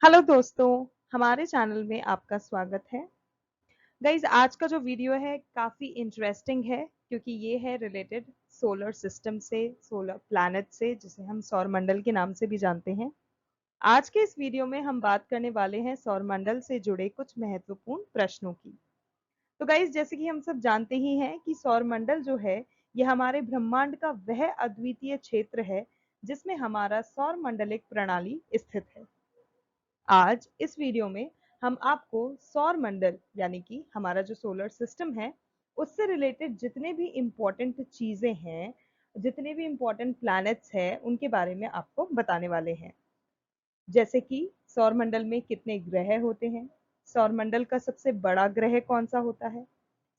Hello दोस्तों, हमारे channel में आपका स्वागत है। गाइज आज का जो वीडियो है काफ़ी इंटरेस्टिंग है क्योंकि ये है रिलेटेड सोलर सिस्टम से, सोलर प्लैनेट से, जिसे हम सौरमंडल के नाम से भी जानते हैं। आज के इस वीडियो में हम बात करने वाले हैं सौरमंडल से जुड़े कुछ महत्वपूर्ण प्रश्नों की। तो गाइज जैसे कि हम सब जानते ही हैं कि सौरमंडल जो है ये हमारे ब्रह्मांड का वह अद्वितीय क्षेत्र है जिसमें हमारा सौरमंडलिक प्रणाली स्थित है। आज इस वीडियो में हम आपको सौर मंडल यानी कि हमारा जो सोलर सिस्टम है उससे रिलेटेड जितने भी इम्पोर्टेंट चीजें हैं, जितने भी इम्पोर्टेंट प्लैनेट्स हैं, उनके बारे में आपको बताने वाले हैं। जैसे कि सौर मंडल में कितने ग्रह होते हैं, सौर मंडल का सबसे बड़ा ग्रह कौन सा होता है,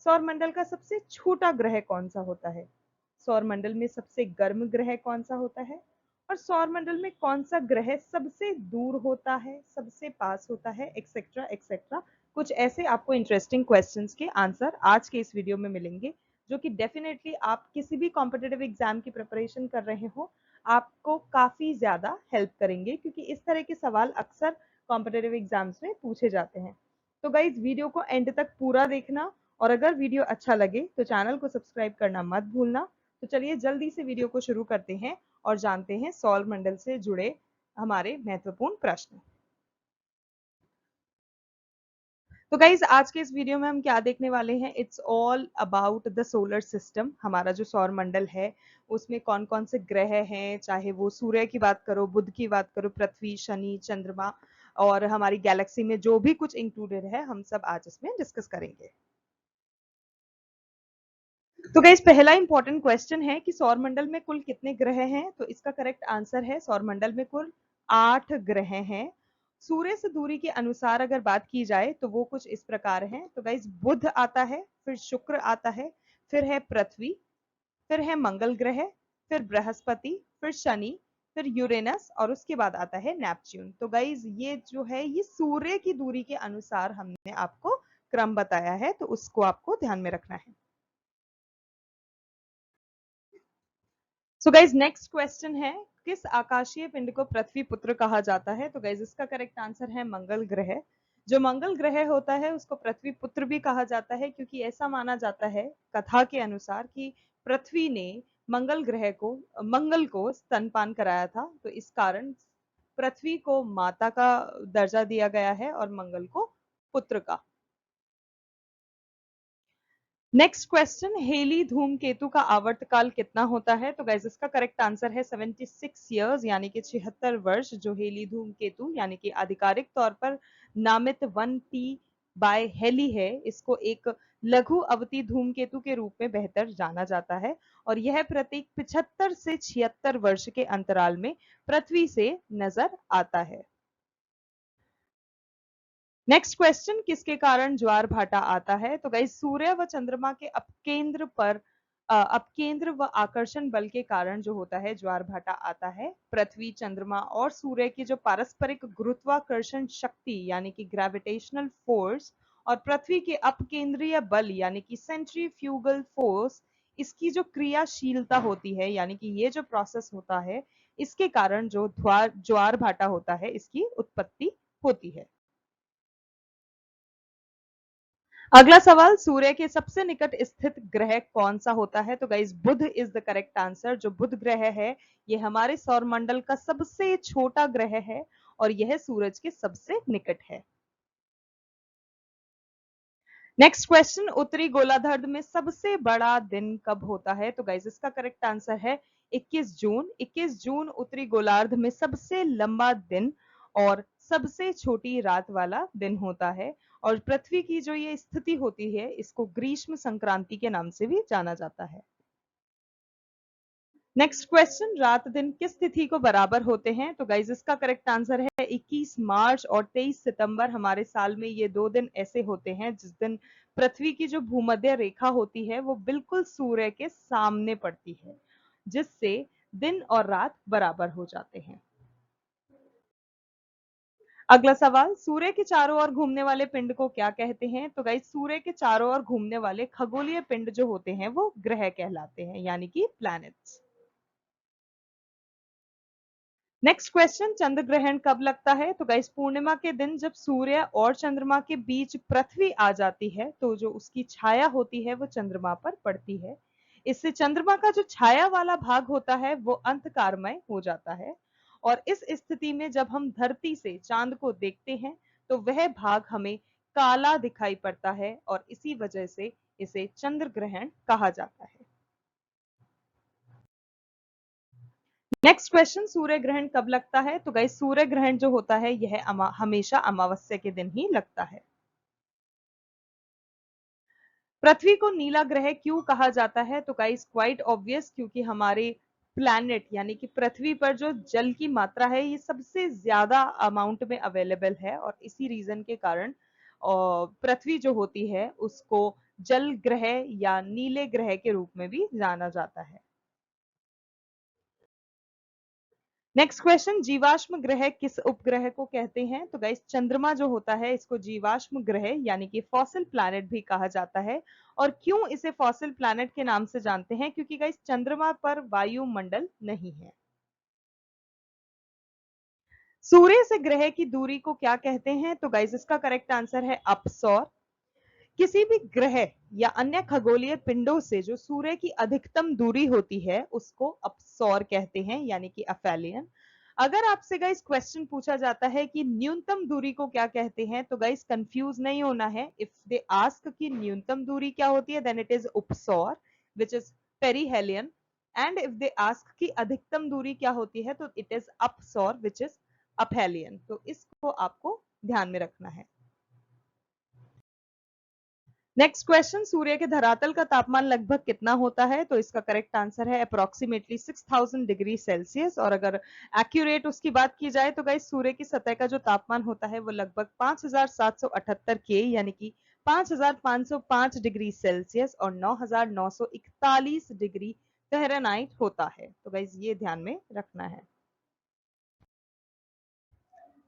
सौर मंडल का सबसे छोटा ग्रह कौन सा होता है, सौर मंडल में सबसे गर्म ग्रह कौन सा होता है, और सौर मंडल में कौन सा ग्रह सबसे दूर होता है, सबसे पास होता है, एक्सेट्रा एक्सेट्रा। कुछ ऐसे आपको इंटरेस्टिंग क्वेश्चंस के आंसर आज के इस वीडियो में मिलेंगे जो कि डेफिनेटली आप किसी भी कॉम्पिटिटिव एग्जाम की प्रिपरेशन कर रहे हो आपको काफी ज्यादा हेल्प करेंगे, क्योंकि इस तरह के सवाल अक्सर कॉम्पिटिटिव एग्जाम्स में पूछे जाते हैं। तो गाइज वीडियो को एंड तक पूरा देखना, और अगर वीडियो अच्छा लगे तो चैनल को सब्सक्राइब करना मत भूलना। तो चलिए जल्दी से वीडियो को शुरू करते हैं और जानते हैं सौर मंडल से जुड़े हमारे महत्वपूर्ण प्रश्न। तो गाइज आज के इस वीडियो में हम क्या देखने वाले हैं, it's all about the solar system. हमारा जो सौर मंडल है उसमें कौन कौन से ग्रह हैं, चाहे वो सूर्य की बात करो, बुध की बात करो, पृथ्वी, शनि, चंद्रमा, और हमारी गैलेक्सी में जो भी कुछ इंक्लूडेड है हम सब आज इसमें डिस्कस करेंगे। तो गाइस पहला इंपॉर्टेंट क्वेश्चन है कि सौरमंडल में कुल कितने ग्रह हैं। तो इसका करेक्ट आंसर है सौरमंडल में कुल 8 ग्रह हैं। सूर्य से दूरी के अनुसार अगर बात की जाए तो वो कुछ इस प्रकार है। तो गाइस बुध आता है, फिर शुक्र आता है, फिर है पृथ्वी, फिर है मंगल ग्रह, फिर बृहस्पति, फिर शनि, फिर यूरेनस, और उसके बाद आता है नेपच्यून। तो गाइज ये जो है ये सूर्य की दूरी के अनुसार हमने आपको क्रम बताया है, तो उसको आपको ध्यान में रखना है। सो गाइज नेक्स्ट क्वेश्चन है, किस आकाशीय पिंड को पृथ्वी पुत्र कहा जाता है। तो गाइज इसका करेक्ट आंसर है मंगल ग्रह। जो मंगल ग्रह होता है उसको पृथ्वी पुत्र भी कहा जाता है, क्योंकि ऐसा माना जाता है कथा के अनुसार कि पृथ्वी ने मंगल को स्तनपान कराया था, तो इस कारण पृथ्वी को माता का दर्जा दिया गया है और मंगल को पुत्र का। नेक्स्ट क्वेश्चन, हेली धूमकेतु का आवर्तकाल कितना होता है। तो गाइस इसका करेक्ट आंसर है 76 ईयर्स, यानी कि 76 वर्ष। जो हेली धूमकेतु यानी कि आधिकारिक तौर पर नामित 1P बाय हेली है, इसको एक लघु अवधि धूमकेतु के रूप में बेहतर जाना जाता है, और यह प्रत्येक 75 से 76 वर्ष के अंतराल में पृथ्वी से नजर आता है। नेक्स्ट क्वेश्चन, किसके कारण ज्वार भाटा आता है। तो गाइस सूर्य व चंद्रमा के अपकेंद्र व आकर्षण बल के कारण जो होता है ज्वार भाटा आता है। पृथ्वी, चंद्रमा और सूर्य की जो पारस्परिक गुरुत्वाकर्षण शक्ति यानी कि ग्रेविटेशनल फोर्स, और पृथ्वी के अपकेंद्रीय बल यानी कि सेंट्रीफ्यूगल फोर्स, इसकी जो क्रियाशीलता होती है यानी कि ये जो प्रोसेस होता है, इसके कारण जो ज्वार भाटा होता है इसकी उत्पत्ति होती है। अगला सवाल, सूर्य के सबसे निकट स्थित ग्रह कौन सा होता है। तो guys Budh is the correct answer. जो बुध ग्रह है ये हमारे सौरमंडल का सबसे छोटा ग्रह है और यह सूरज के सबसे निकट है। नेक्स्ट क्वेश्चन, उत्तरी गोलार्ध में सबसे बड़ा दिन कब होता है। तो गाइस इसका करेक्ट आंसर है 21 जून। 21 जून उत्तरी गोलार्ध में सबसे लंबा दिन और सबसे छोटी रात वाला दिन होता है, और पृथ्वी की जो ये स्थिति होती है इसको ग्रीष्म संक्रांति के नाम से भी जाना जाता है। नेक्स्ट क्वेश्चन, रात दिन किस तिथि को बराबर होते हैं। तो गाइज इसका करेक्ट आंसर है 21 मार्च और 23 सितंबर। हमारे साल में ये 2 दिन ऐसे होते हैं जिस दिन पृथ्वी की जो भूमध्य रेखा होती है वो बिल्कुल सूर्य के सामने पड़ती है, जिससे दिन और रात बराबर हो जाते हैं। अगला सवाल, सूर्य के चारों ओर घूमने वाले पिंड को क्या कहते हैं। तो गाइस सूर्य के चारों ओर घूमने वाले खगोलीय पिंड जो होते हैं वो ग्रह कहलाते हैं, यानी कि प्लैनेट्स। नेक्स्ट क्वेश्चन, चंद्र ग्रहण कब लगता है? तो गाइस पूर्णिमा के दिन जब सूर्य और चंद्रमा के बीच पृथ्वी आ जाती है तो जो उसकी छाया होती है वो चंद्रमा पर पड़ती है। इससे चंद्रमा का जो छाया वाला भाग होता है वो अंधकारमय हो जाता है और इस स्थिति में जब हम धरती से चांद को देखते हैं तो वह भाग हमें काला दिखाई पड़ता है और इसी वजह से इसे चंद्र ग्रहण कहा जाता है। नेक्स्ट क्वेश्चन, सूर्य ग्रहण कब लगता है? तो गाइस सूर्य ग्रहण जो होता है यह हमेशा अमावस्या के दिन ही लगता है। पृथ्वी को नीला ग्रह क्यों कहा जाता है? तो गाइस क्वाइट ऑब्वियस, क्योंकि हमारे प्लैनेट यानी कि पृथ्वी पर जो जल की मात्रा है ये सबसे ज्यादा अमाउंट में अवेलेबल है और इसी रीजन के कारण पृथ्वी जो होती है उसको जल ग्रह या नीले ग्रह के रूप में भी जाना जाता है। नेक्स्ट क्वेश्चन, जीवाश्म ग्रह किस उपग्रह को कहते हैं? तो गाइस चंद्रमा जो होता है इसको जीवाश्म ग्रह यानी कि फॉसिल प्लैनेट भी कहा जाता है। और क्यों इसे फॉसिल प्लैनेट के नाम से जानते हैं? क्योंकि गाइस चंद्रमा पर वायुमंडल नहीं है। सूर्य से ग्रह की दूरी को क्या कहते हैं? तो गाइस इसका करेक्ट आंसर है अपसौर। किसी भी ग्रह या अन्य खगोलीय पिंडों से जो सूर्य की अधिकतम दूरी होती है उसको अपसौर कहते हैं यानी कि अफेलियन। अगर आपसे गाइस क्वेश्चन पूछा जाता है कि न्यूनतम दूरी को क्या कहते हैं तो गाइस कंफ्यूज नहीं होना है। इफ दे आस्क कि न्यूनतम दूरी क्या होती है देन इट इज उपसौर which is perihelion. And if they ask कि अधिकतम दूरी क्या होती है तो इट इज अपसौर विच इज अफेलियन। तो इसको आपको ध्यान में रखना है। नेक्स्ट क्वेश्चन, सूर्य के धरातल का तापमान लगभग कितना होता है? तो इसका करेक्ट आंसर है अप्रोक्सीमेटली 6000 डिग्री सेल्सियस। और अगर एक्यूरेट उसकी बात की जाए तो गाइस सूर्य की सतह का जो तापमान होता है वो लगभग 5778 के यानी कि 5505 डिग्री सेल्सियस और 9941 डिग्री फ़ारेनहाइट होता है। तो गाइस ये ध्यान में रखना है।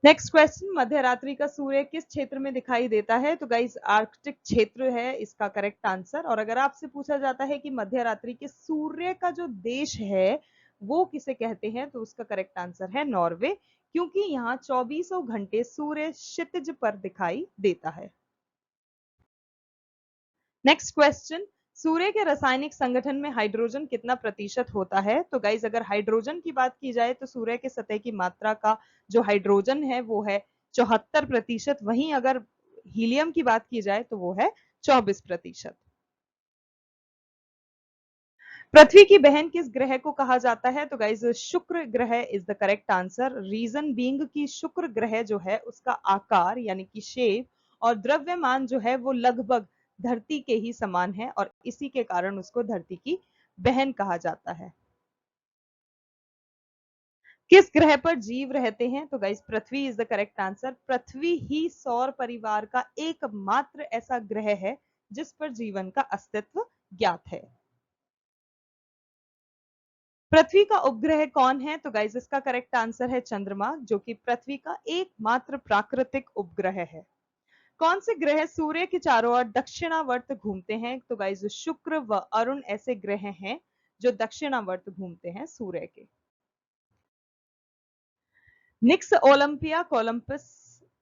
नेक्स्ट क्वेश्चन, मध्य रात्रि का सूर्य किस क्षेत्र में दिखाई देता है? तो गाइस आर्कटिक क्षेत्र है इसका करेक्ट आंसर। और अगर आपसे पूछा जाता है कि मध्य रात्रि के सूर्य का जो देश है वो किसे कहते हैं तो उसका करेक्ट आंसर है नॉर्वे, क्योंकि यहाँ 24 घंटे सूर्य क्षितिज पर दिखाई देता है। नेक्स्ट क्वेश्चन, सूर्य के रासायनिक संगठन में हाइड्रोजन कितना प्रतिशत होता है? तो गाइज अगर हाइड्रोजन की बात की जाए तो सूर्य के सतह की मात्रा का जो हाइड्रोजन है वो है 74%। वहीं अगर हीलियम की बात की जाए तो वो है 24%। पृथ्वी की बहन किस ग्रह को कहा जाता है? तो गाइज शुक्र ग्रह is the correct answer. Reason being कि शुक्र ग्रह जो है उसका आकार यानी कि शेप और द्रव्यमान जो है वो लगभग धरती के ही समान है और इसी के कारण उसको धरती की बहन कहा जाता है। किस ग्रह पर जीव रहते हैं? तो गाइस पृथ्वी इज द करेक्ट आंसर। पृथ्वी ही सौर परिवार का एकमात्र ऐसा ग्रह है जिस पर जीवन का अस्तित्व ज्ञात है। पृथ्वी का उपग्रह कौन है? तो गाइस इसका करेक्ट आंसर है चंद्रमा, जो कि पृथ्वी का एकमात्र प्राकृतिक उपग्रह है। कौन से ग्रह सूर्य के चारों ओर दक्षिणावर्त घूमते हैं? तो गाइस शुक्र व अरुण ऐसे ग्रह हैं जो दक्षिणावर्त घूमते हैं सूर्य के। निक्स ओलंपिया कोलंबस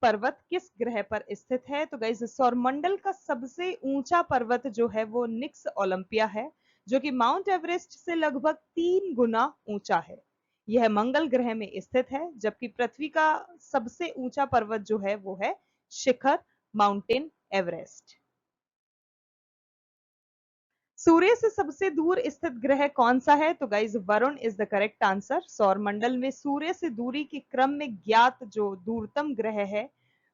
पर्वत किस ग्रह पर स्थित है? तो गाइस सौरमंडल का सबसे ऊंचा पर्वत जो है वो निक्स ओलंपिया है, जो कि माउंट एवरेस्ट से लगभग 3 गुना ऊंचा है। यह मंगल ग्रह में स्थित है, जबकि पृथ्वी का सबसे ऊंचा पर्वत जो है वो है शिखर माउंटेन एवरेस्ट। सूर्य से सबसे दूर स्थित ग्रह कौन सा है? तो गाइज वरुण इज द करेक्ट आंसर। सौरमंडल में सूर्य से दूरी के क्रम में ज्ञात जो दूरतम ग्रह है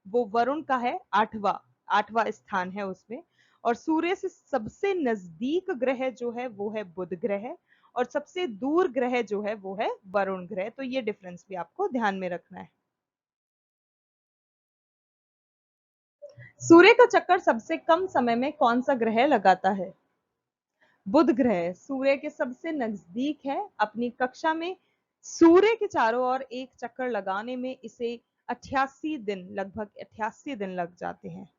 वो वरुण का है। आठवां आठवां स्थान है उसमें। और सूर्य से सबसे नजदीक ग्रह जो है वो है बुध ग्रह और सबसे दूर ग्रह जो है वो है वरुण ग्रह। तो ये डिफरेंस भी आपको ध्यान में रखना है। सूर्य का चक्कर सबसे कम समय में कौन सा ग्रह लगाता है? बुध ग्रह सूर्य के सबसे नजदीक है। अपनी कक्षा में सूर्य के चारों ओर एक चक्कर लगाने में इसे 88 दिन लगभग 88 दिन लग जाते हैं।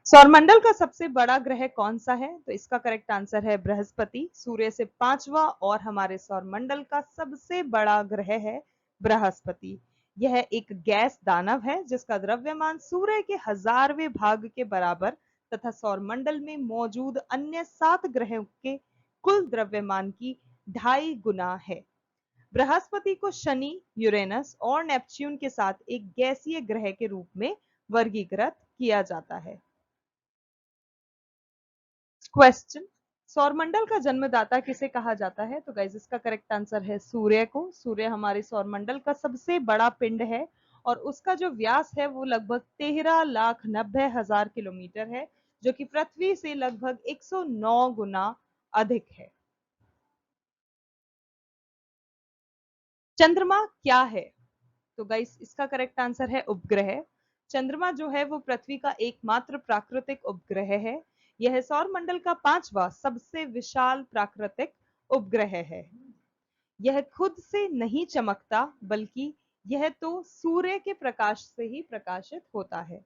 सौरमंडल का सबसे बड़ा ग्रह कौन सा है? तो इसका करेक्ट आंसर है बृहस्पति। सूर्य से पांचवा और हमारे सौरमंडल का सबसे बड़ा ग्रह है बृहस्पति। यह एक गैस दानव है जिसका द्रव्यमान सूर्य के 1000वें भाग के बराबर तथा सौरमंडल में मौजूद अन्य 7 ग्रहों के कुल द्रव्यमान की 2.5 गुना है। बृहस्पति को शनि, यूरेनस और नेपच्यून के साथ एक गैसीय ग्रह के रूप में वर्गीकृत किया जाता है। क्वेश्चन, सौरमंडल का जन्मदाता किसे कहा जाता है? तो गाइस इसका करेक्ट आंसर है सूर्य को। सूर्य हमारे सौरमंडल का सबसे बड़ा पिंड है और उसका जो व्यास है वो लगभग 13,90,000 किलोमीटर है, जो कि पृथ्वी से लगभग 109 गुना अधिक है। चंद्रमा क्या है? तो गाइस इसका करेक्ट आंसर है उपग्रह। चंद्रमा जो है वो पृथ्वी का एकमात्र प्राकृतिक उपग्रह है। यह सौरमंडल का 5वां सबसे विशाल प्राकृतिक उपग्रह है। यह खुद से नहीं चमकता बल्कि यह तो सूर्य के प्रकाश से ही प्रकाशित होता है।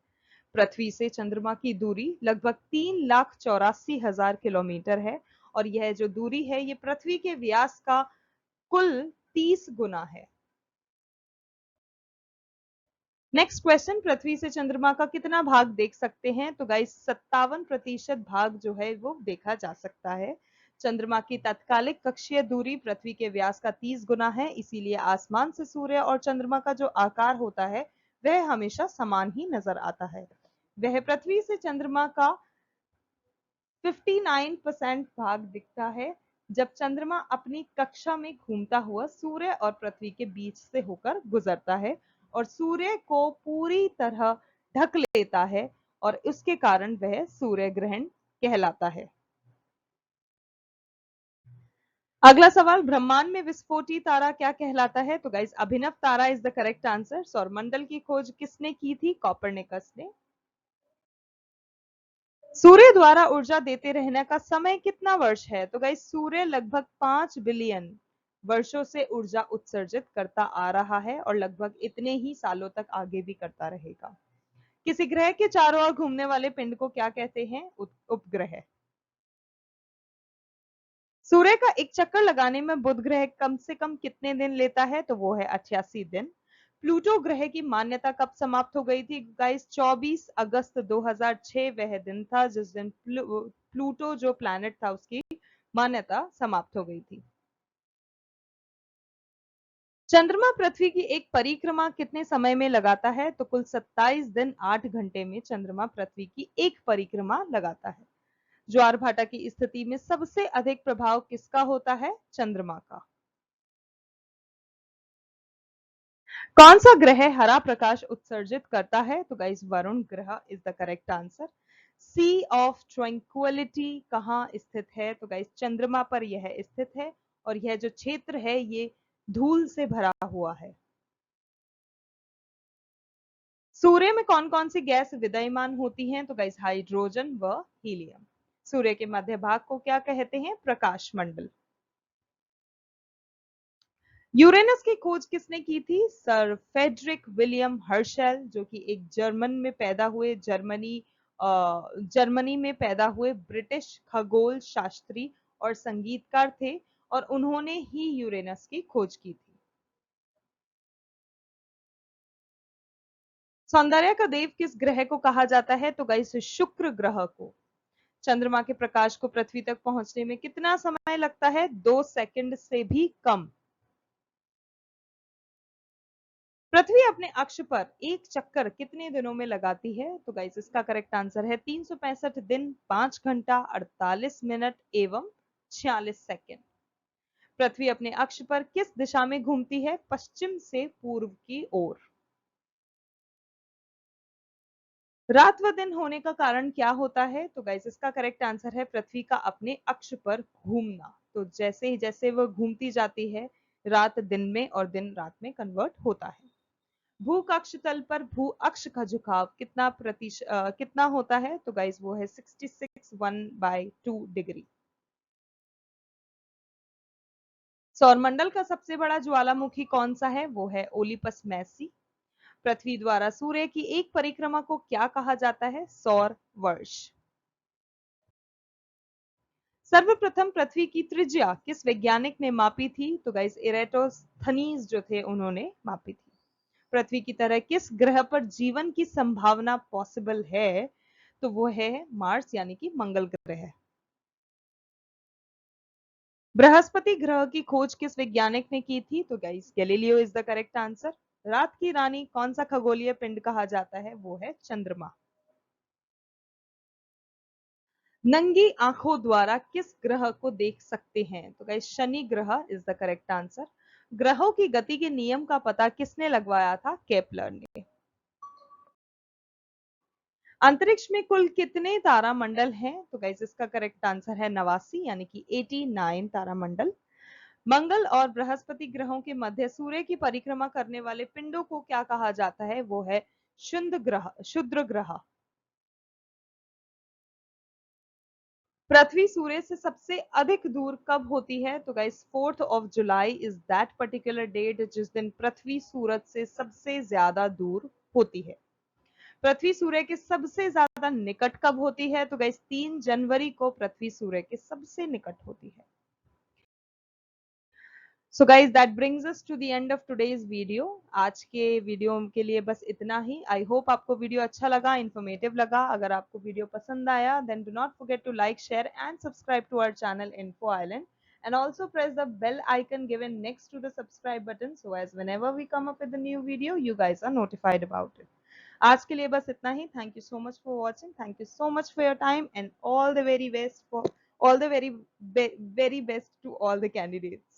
पृथ्वी से चंद्रमा की दूरी लगभग 3,84,000 किलोमीटर है और यह जो दूरी है ये पृथ्वी के व्यास का कुल 30 गुना है। नेक्स्ट क्वेश्चन, पृथ्वी से चंद्रमा का कितना भाग देख सकते हैं? तो गाइस 57% भाग जो है वो देखा जा सकता है। चंद्रमा की तात्कालिक कक्षीय दूरी पृथ्वी के व्यास का 30 गुना है, इसीलिए आसमान से सूर्य और चंद्रमा का जो आकार होता है वह हमेशा समान ही नजर आता है। वह पृथ्वी से चंद्रमा का 59% भाग दिखता है जब चंद्रमा अपनी कक्षा में घूमता हुआ सूर्य और पृथ्वी के बीच से होकर गुजरता है और सूर्य को पूरी तरह ढक लेता है और उसके कारण वह सूर्य ग्रहण कहलाता है। अगला सवाल, ब्रह्मांड में विस्फोटी तारा क्या कहलाता है? तो गाइस अभिनव तारा इज द करेक्ट आंसर। सौरमंडल की खोज किसने की थी? कॉपरनिकस ने। सूर्य द्वारा ऊर्जा देते रहने का समय कितना वर्ष है? तो गाइस सूर्य लगभग 5 बिलियन वर्षों से ऊर्जा उत्सर्जित करता आ रहा है और लगभग इतने ही सालों तक आगे भी करता रहेगा। किसी ग्रह के चारों ओर घूमने वाले पिंड को क्या कहते हैं? उपग्रह। सूर्य का एक चक्कर लगाने में बुध ग्रह कम से कम कितने दिन लेता है? तो वो है 88 दिन। प्लूटो ग्रह की मान्यता कब समाप्त हो गई थी? गाइस 24 अगस्त 2006 वह दिन था जिस दिन प्लूटो जो प्लैनेट था उसकी मान्यता समाप्त हो गई थी। चंद्रमा पृथ्वी की एक परिक्रमा कितने समय में लगाता है? तो कुल 27 दिन 8 घंटे में चंद्रमा पृथ्वी की एक परिक्रमा लगाता है। ज्वार-भाटा की स्थिति में सबसे अधिक प्रभाव किसका होता है? चंद्रमा का। कौन सा ग्रह हरा प्रकाश उत्सर्जित करता है? तो गाइस वरुण ग्रह is the correct answer. Sea of tranquillity कहाँ स्थित है? तो गाइस चंद्रमा पर यह स्थित है और यह जो क्षेत्र है ये धूल से भरा हुआ है। सूर्य में कौन कौन सी गैस विद्यमान होती हैं? तो गाइस हाइड्रोजन व हीलियम। सूर्य के मध्य भाग को क्या कहते हैं? प्रकाश मंडल। यूरेनस की खोज किसने की थी? सर फेडरिक विलियम हर्शेल, जो कि एक जर्मनी में पैदा हुए ब्रिटिश खगोल शास्त्री और संगीतकार थे और उन्होंने ही यूरेनस की खोज की थी। सौंदर्य का देव किस ग्रह को कहा जाता है? तो गाइस शुक्र ग्रह को। चंद्रमा के प्रकाश को पृथ्वी तक पहुंचने में कितना समय लगता है? 2 सेकंड से भी कम। पृथ्वी अपने अक्ष पर एक चक्कर कितने दिनों में लगाती है? तो गाइस इसका करेक्ट आंसर है 365 दिन, 5 घंटा, 48 मिनट एवं 46 सेकंड। पृथ्वी अपने अक्ष पर किस दिशा में घूमती है? पश्चिम से पूर्व की ओर। रात व दिन होने का कारण क्या होता है? तो गाइस इसका करेक्ट आंसर है पृथ्वी का अपने अक्ष पर घूमना। तो जैसे ही जैसे वह घूमती जाती है रात दिन में और दिन रात में कन्वर्ट होता है। भूकक्ष तल पर भू अक्ष का झुकाव कितना होता है? तो गाइस वो है 66 डिग्री। सौरमंडल का सबसे बड़ा ज्वालामुखी कौन सा है? वो है ओलिपस मैसी। पृथ्वी द्वारा सूर्य की एक परिक्रमा को क्या कहा जाता है? सौर वर्ष। सर्वप्रथम पृथ्वी की त्रिज्या किस वैज्ञानिक ने मापी थी? तो गाइस इरेटोस्थनीज जो थे उन्होंने मापी थी। पृथ्वी की तरह किस ग्रह पर जीवन की संभावना पॉसिबल है? तो वो है मार्स यानी कि मंगल ग्रह। बृहस्पति ग्रह की खोज किस वैज्ञानिक ने की थी? तो guys Galileo is the correct answer. रात की रानी कौन सा खगोलीय पिंड कहा जाता है? वो है चंद्रमा। नंगी आंखों द्वारा किस ग्रह को देख सकते हैं? तो गाइस शनि ग्रह इज द करेक्ट आंसर। ग्रहों की गति के नियम का पता किसने लगवाया था? केपलर ने। अंतरिक्ष में कुल कितने तारामंडल हैं? तो गाइस इसका करेक्ट आंसर है 89 यानी कि 89 तारामंडल। मंगल और बृहस्पति ग्रहों के मध्य सूर्य की परिक्रमा करने वाले पिंडों को क्या कहा जाता है? वो है क्षुद्र ग्रह। पृथ्वी सूर्य से सबसे अधिक दूर कब होती है? तो guys 4th of July is that particular date जिस दिन पृथ्वी सूरज से सबसे ज्यादा दूर होती है। पृथ्वी सूर्य के सबसे ज्यादा निकट कब होती है? तो गाइस 3 जनवरी को पृथ्वी सूर्य के सबसे निकट होती है। So guys that brings us to the end of today's video. आज के वीडियो के लिए बस इतना ही। आई होप आपको वीडियो अच्छा लगा, इन्फॉर्मेटिव लगा। अगर आपको वीडियो पसंद आया then do not forget to like, share and subscribe to our channel info island, and also press the bell icon given next to the subscribe button so as whenever we come up with a new video you guys are notified about it. आज के लिए बस इतना ही। Thank you so much for watching, thank you so much for your time and all the very best for all the very best to all the candidates.